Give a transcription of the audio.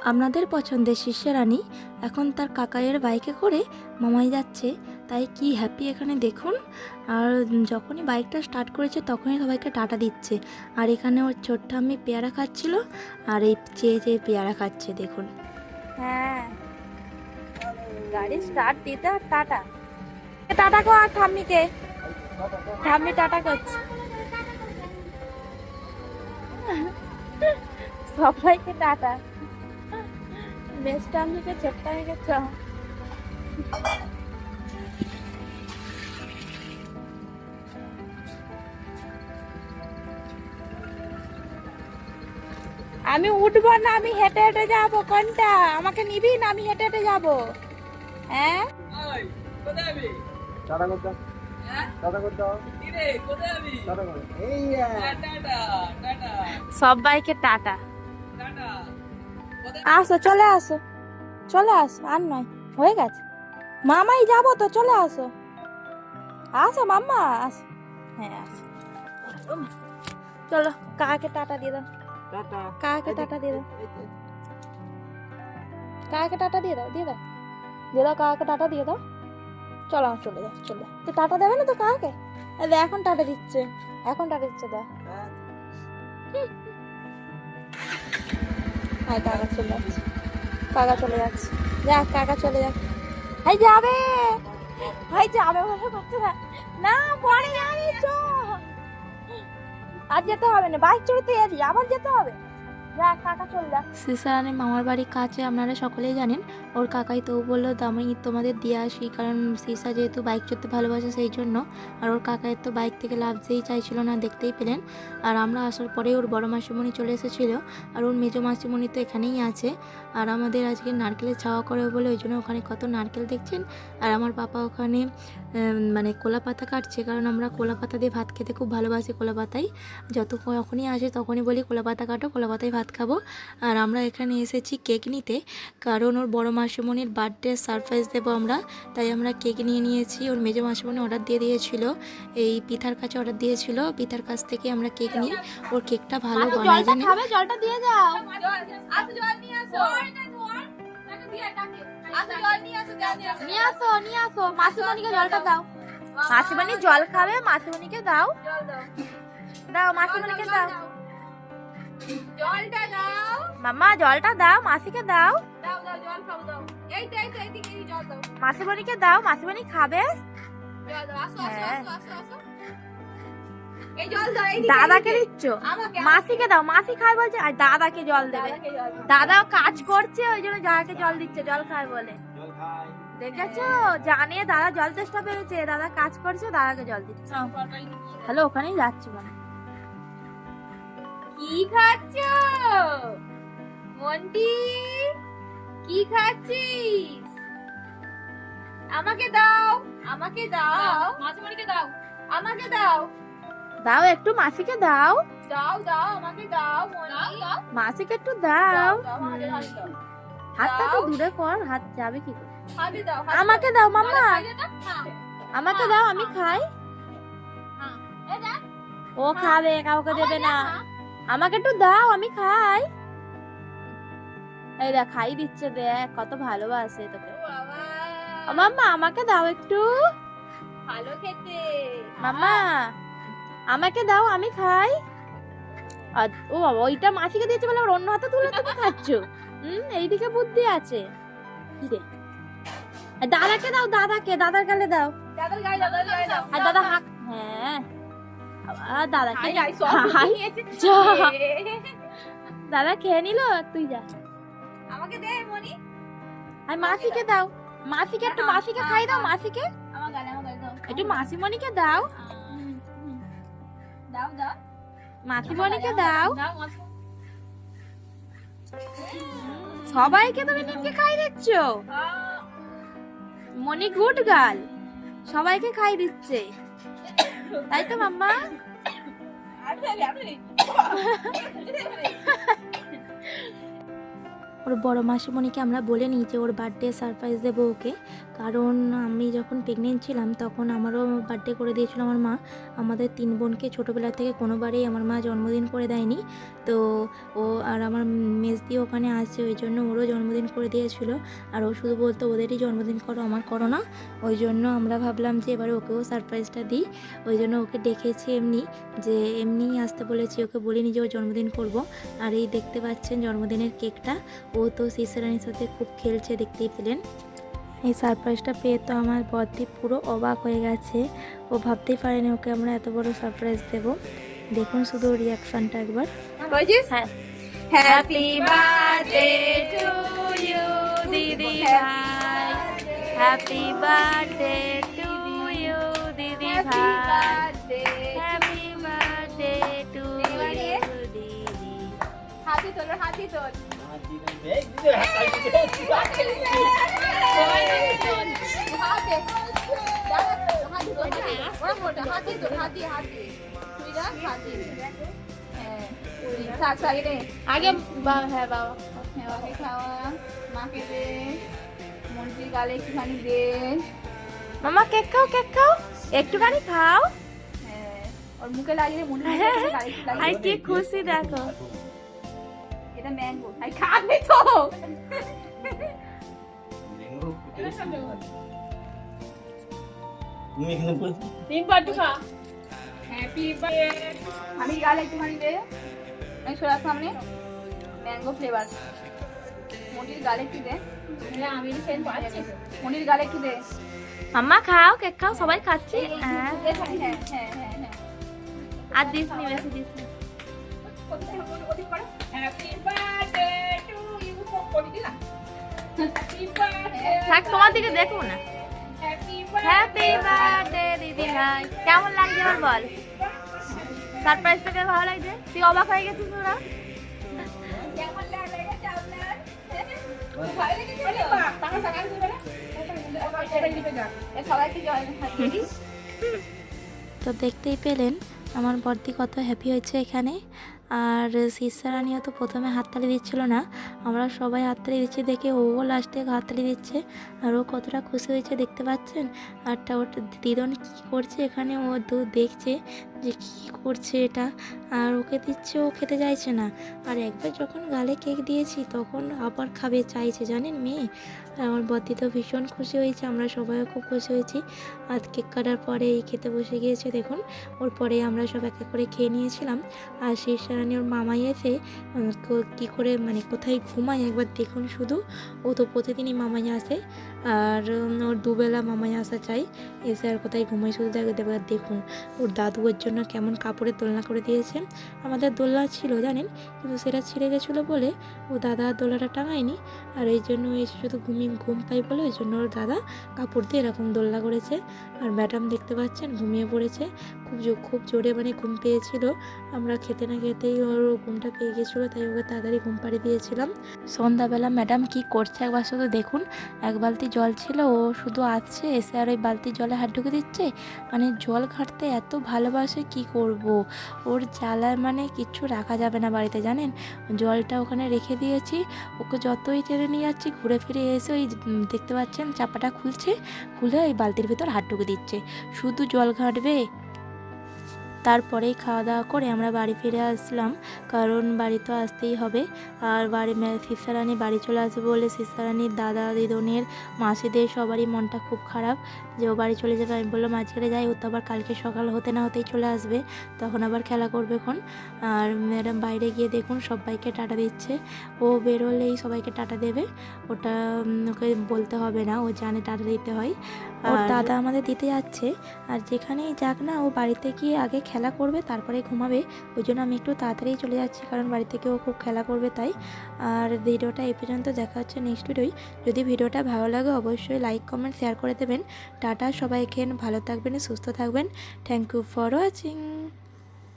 আপনাদের পছন্দের শিষ্যরানী এখন তার কাকাইয়ের বাইকে করে মামাই যাচ্ছে, তাই কি হ্যাপি এখানে দেখুন। আর যখনই বাইকটা স্টার্ট করেছে তখনই সবাইকে টাটা দিচ্ছে। আর এখানে ওর ছোট্ট আমি পেয়ারা খাচ্ছিল, আর এই চেয়ে চেয়ে পেয়ারা খাচ্ছে দেখুন। হ্যাঁ, গাড়ি স্টার্ট দিতে আর টাটা টাটা কো। আর ঠাম্মিকে, ঠাম্মি টাটা করছে সবাইকে টাটা। বেশ ঠাম্মিকে ছোট্ট হয়ে গেছ। আমি উঠবো না, আমি হেঁটে হেঁটে যাবো। কোনটা আমাকে নিবি না? আমি হেঁটে হেঁটে যাবো। হ্যাঁ, সবাইকে টাটা। আসো, চলে আসো, চলে আসো। আর নয়, হয়ে গেছে। মামাই যাবো তো, চলে আসো। আসো মাম্মা, আসো। হ্যাঁ আসো, চলো কাকে টাটা দিয়ে দাও। কাকে টাটা দিয়ে দাও, কাকে টাটা দিয়ে দাও, দিয়ে দাও, দিয়ে দাও, কাকে টাটা দিয়ে দাও। চলো চলে যাও, চলে তো। টাটা দেবে না তো কাকে? এখন টাটা দিচ্ছে, এখন টাটা দিচ্ছে। দেখ হাই, কাকা চলে যাচ্ছে, কাকা চলে যাচ্ছে। যাক, কাকা চলে যাচ্ছে। হাই যাবে, হাই যাবে বলে করতে না, না পরে যাবি চ। আর যেতে হবে না, বাইক চড়তে যাচ্ছি, আবার যেতে হবে। যাক, কাকা চলে যাক। সিসারানের মামার বাড়ির কাছে, আপনারা সকলেই জানেন। ওর কাকাই তো বললো আমি তোমাদের দিয়ে আসি, কারণ সিসা যেহেতু বাইক চড়তে ভালোবাসে সেই জন্য। আর ওর কাকাই তো বাইক থেকে লাফতেই চাইছিল না, দেখতেই পেলেন। আর আমরা আসার পরে ওর বড় মাসিমণি চলে এসেছিলো, আর ওর মেজো মাসিমণি তো এখানেই আছে। আর আমাদের আজকে নারকেলের ছাওয়া করে বলে ওই জন্য ওখানে কত নারকেল দেখছেন। আর আমার পাপা ওখানে মানে কলা পাতা কাটছে, কারণ আমরা কলা পাতা দিয়ে ভাত খেতে খুব ভালোবাসি। কলা পাতাই যখনই আসে তখনই বলি কলা পাতা কাটো, কলা পাতায় ভাত খাবো। আর আমরা এখানে এসেছি কেক নিতে, কারণ ওর বড় মাসিমণির বার্থডে সারপ্রাইজ দেবো আমরা, তাই আমরা কেক নিয়ে নিয়েছি। ওর মেজো মাসিমণি অর্ডার দিয়ে দিয়েছিল, এই পিঠার কাছে অর্ডার দিয়েছিল, পিঠার কাছ থেকে আমরা কেক নিই। ওর কেকটা ভালো বানায় জানেন। জলটা দিয়ে যাও, নিয়ে আসো, নিয়ে আসো। মাসিমণিকে জলটা দাও, মাসিমণি জল খাবে, মাসিমণিকে দাও, দাও মাসিমণিকে দাও, জলটা দাও মাম্মা, জলটা দাও, মাসিকে দাও, দাও দাও জল খাবো, দাও। এই তো এইদিকে জল দাও, মাসিমণিকে দাও, মাসিমণি খাবে। জল দাও, আসো আসো আসো আসো। এই জল দাও, এইদিকে। দাদাকে দিচ্ছ? মাসিকে দাও, মাসি খায় বলছে, আর দাদাকে জল দেবে। দাদাও কাজ করছে, ওই জন্য দাদাকে জল দিচ্ছে, জল খায় বলে। দেখেছো, জানে দাদা জল চেষ্টা পেরেছে, দাদা কাজ করছে, দাদাকে জল দিচ্ছে। হ্যালো, ওখানেই যাচ্ছি মানে। কি খাচ্ছ মন্টি? কি খাচ্ছিস? আমাকে দাও, আমাকে দাও, মাসিমণিকে দাও, আমাকে দাও, দাও একটু, মাসিকে দাও, দাও দাও, আমাকে দাও, মাসিকে একটু দাও। হাতটা একটু দূরে কর, হাত যাবে কি করে? আমাকে দাও মাম্মা, আমাকে দাও, আমি খাই। ও খাবে, কাউকে দেবে না। আমাকে একটু দাও, আমি খাই। এই দেখ, খাই দিচ্ছে, দেখ কত ভালোবাসে তোকে। মাম্মা আমাকে দাও একটু, ভালো খেতে। মাম্মা আমাকে দাও, আমি খাই। ও বাবা, ওইটা মাসিকে দিয়েছে বলে ওর অন্য হাতে তুলে তুমি খাচ্ছ। এইদিকে বুদ্ধি আছে। কি রে, দাদাকে দাও, দাদাকে, দাদার গালে দাও, দাদার গায়ে দাও, দাদার গায়ে দাও। আর দাদা হাত, হ্যাঁ দাদাকে দাদা খেয়ে নিল, তুই যা। আমাকে দে মনি, আর মাসিকে দাও, মাসিকে একটু, মাসিকে খাই দাও, মাসিকে একটু, মাসিমণিকে দাও, দাও দাও, মাসিমণিকে দাও। সবাইকে তুমি নিমকে খাই দিচ্ছ। মনি গুড গার্ল, সবাইকে খাই দিচ্ছে, তাই তো মাম্মা? ওর বড় মাসিমণিকে আমরা বলে নিই যে ওর বার্থডে সারপ্রাইজ দেবো ওকে, কারণ আমি যখন প্রেগনেন্ট ছিলাম তখন আমারও বার্থডে করে দিয়েছিল আমার মা। আমাদের 3 বোনকে ছোটোবেলা থেকে কোনোবারই আমার মা জন্মদিন করে দেয়নি, তো ও আর আমার মেজদি ওখানে আছে, ওই জন্য ওরও জন্মদিন করে দিয়েছিল। আর ও শুধু বলতো ওদেরই জন্মদিন করো, আমার করো না। ওই জন্য আমরা ভাবলাম যে এবারে ওকেও সারপ্রাইজটা দিই, ওই জন্য ওকে ডেকেছি এমনিই আসতে বলেছি, ওকে বলিনি যে ও জন্মদিন করব। আর এই দেখতে পাচ্ছেন জন্মদিনের কেকটা, ও তো শিশিরানির সাথে খুব খেলছে, দেখতেই পেলেন। এই সারপ্রাইজটা পেয়ে তো আমার বদ্দি পুরো অবাক হয়ে গেছে, ও ভাবতেই পারেনি ওকে আমরা এত বড় সারপ্রাইজ দেব। দেখুন শুধু রিয়াকশনটা একবার। হ্যাঁ, হ্যাপি বার্থডে টু ইউ দিদি ভাই, হ্যাপি বার্থডে টু ইউ দিদি ভাই, হ্যাপি বার্থডে টু ইউ দিদি। হাতি তোল, হাতি তোল, আগে হ্যাঁ বাবা মাকে খাওয়া, মাকে দে, মন্ত্রী গালে একটুখানি দে। মামা কেক খাও, কেক খাও, একটুখানি খাও। হ্যাঁ, ওর মুখে লাগিয়ে মনে হয় কি খুশি দেখো। এটা ম্যাঙ্গো, আই খাবে তো। তুমি এখানে বল, তিন পাটু খা। হ্যাপি বার্থডে, আমি গালে একটুখানি দে, আমি সোনার সামনে ম্যাঙ্গো ফ্লেভার। মনির গালে একটু দে, আমি সেন পাচ্ছি, মনির গালে একটু দে। মাম্মা খাও, কেক খাও, সবাই খাচ্ছে। হ্যাঁ হ্যাঁ হ্যাঁ হ্যাঁ, আর দিস নি, বেশি দিস নি। হ্যাপি বার্থডে টু ইউ, কোন দিলা? হ্যাপি বার্থডে, থাক তোমার দিকে দেখো না। হ্যাপি বার্থডে দিদি ভাই, কেমন লাগছে আমার বল? সারপ্রাইজটা কে ভালো লাগছে? তুই অবাক হয়ে গেছিস ওরা? কেমন লাগছে আপনার? ভালো লেগেছে? সবাইকে জয়েন করতে। তো দেখতেই পেলেন আমার বর্দি কত হ্যাপি হয়েছে এখানে। আর শিশিরানিও তো প্রথমে হাততালি দিচ্ছিল না, আমরা সবাই হাততালি দিচ্ছি দেখে ও লাস্টে হাততালি দিচ্ছে, আর ও কতটা খুশি হয়েছে দেখতে পাচ্ছেন। আর ওর দিদন কী করছে এখানে, ও দেখছে যে কী করছে এটা, আর ওকে দিচ্ছে, ও খেতে চাইছে না। আর একবার যখন গালে কেক দিয়েছি তখন আবার খাবে চাইছে, জানেন মেয়ে। আমার বদ্দি তো ভীষণ খুশি হয়েছে, আমরা সবাইও খুব খুশি হয়েছি। আর কেক কাটার পরে এই খেতে বসে গিয়েছে দেখুন, ওর পরে আমরা সব এক এক করে খেয়ে নিয়েছিলাম। আর শিশিরানি ওর মামাই এসে কী করে মানে কোথায় ঘুমায় একবার দেখুন শুধু। ও তো প্রতিদিনই মামাই আসে, আর ওর দুবেলা মামাই আসা চাই, এসে আর কোথায় ঘুমায় শুধু দেখুন ওর দাদু ওর জন্য কেমন কাপড়ের দোলনা করে দিয়েছে। আমাদের দোলনা ছিল জানেন, কিন্তু সেটা ছিঁড়ে গেছিলো বলে ও দাদা দোলনাটা টাঙায়নি, আর এই জন্য এসে শুধু ঘুম পাই বলে ওই জন্য ওর দাদা কাপড় দিয়ে এরকম দোলনা করেছে। আর ম্যাডাম দেখতে পাচ্ছেন ঘুমিয়ে পড়েছে, খুব জোরে মানে ঘুম পেয়েছিল। আমরা খেতে না খেতেই ওর ঘুমটা পেয়ে গেছিলো, তাই ওকে তাড়াতাড়ি ঘুম পাড়িয়ে দিয়েছিলাম। সন্ধ্যাবেলা ম্যাডাম কি করছে একবার শুধু দেখুন, এক বালতি জল ছিল, ও শুধু আসছে এসে আর ওই বালতি জলে হাত ঢুকে দিচ্ছে। মানে জল ঘাঁটতে এত ভালোবাসে, কি করব, ওর জ্বালায় মানে কিচ্ছু রাখা যাবে না বাড়িতে জানেন। জলটা ওখানে রেখে দিয়েছি, ওকে যতই টেনে নিয়ে যাচ্ছি ঘুরে ফিরে এসে ওই দেখতে পাচ্ছেন চাপাটা খুলে ওই বালতির ভিতর হাত ঢুকে দিচ্ছে, শুধু জল ঘাঁটবে। তারপরেই খাওয়া দাওয়া করে আমরা বাড়ি ফিরে আসলাম, কারণ বাড়ি তো আসতেই হবে। আর শিশিরানি বাড়ি চলে আসবে বলে শিশিরানির দাদা দিদনের মাসিদের সবারই মনটা খুব খারাপ যে ও বাড়ি চলে যাবে। আমি বললাম আজকে যাই, ও তো আবার কালকে সকাল হতে না হতেই চলে আসবে, তখন আবার খেলা করবে এখন। আর ম্যাডাম বাইরে গিয়ে দেখুন সবাইকে টাটা দিচ্ছে, ও বেরোলেই সবাইকে টাটা দেবে, ওটা ওকে বলতে হবে না, ও জানে টাটা দিতে হয়। ওর দাদা আমাদের দিতে যাচ্ছে, আর যেখানেই যাক না ও বাড়িতে গিয়ে আগে খেলা করবে তারপরে ঘুমাবে, ওই জন্য আমি একটু তাড়াতাড়ি চলে যাচ্ছি, কারণ বাড়ি থেকে ও খুব খেলা করবে তাই। আর ভিডিওটা এই পর্যন্ত, দেখা হচ্ছে নেক্সট ভিডিওয়। যদি ভিডিওটা ভালো লাগে অবশ্যই লাইক কমেন্ট শেয়ার করে দেবেন। টাটা সবাইকে, ভালো থাকবেন, সুস্থ থাকবেন। Thank you for watching.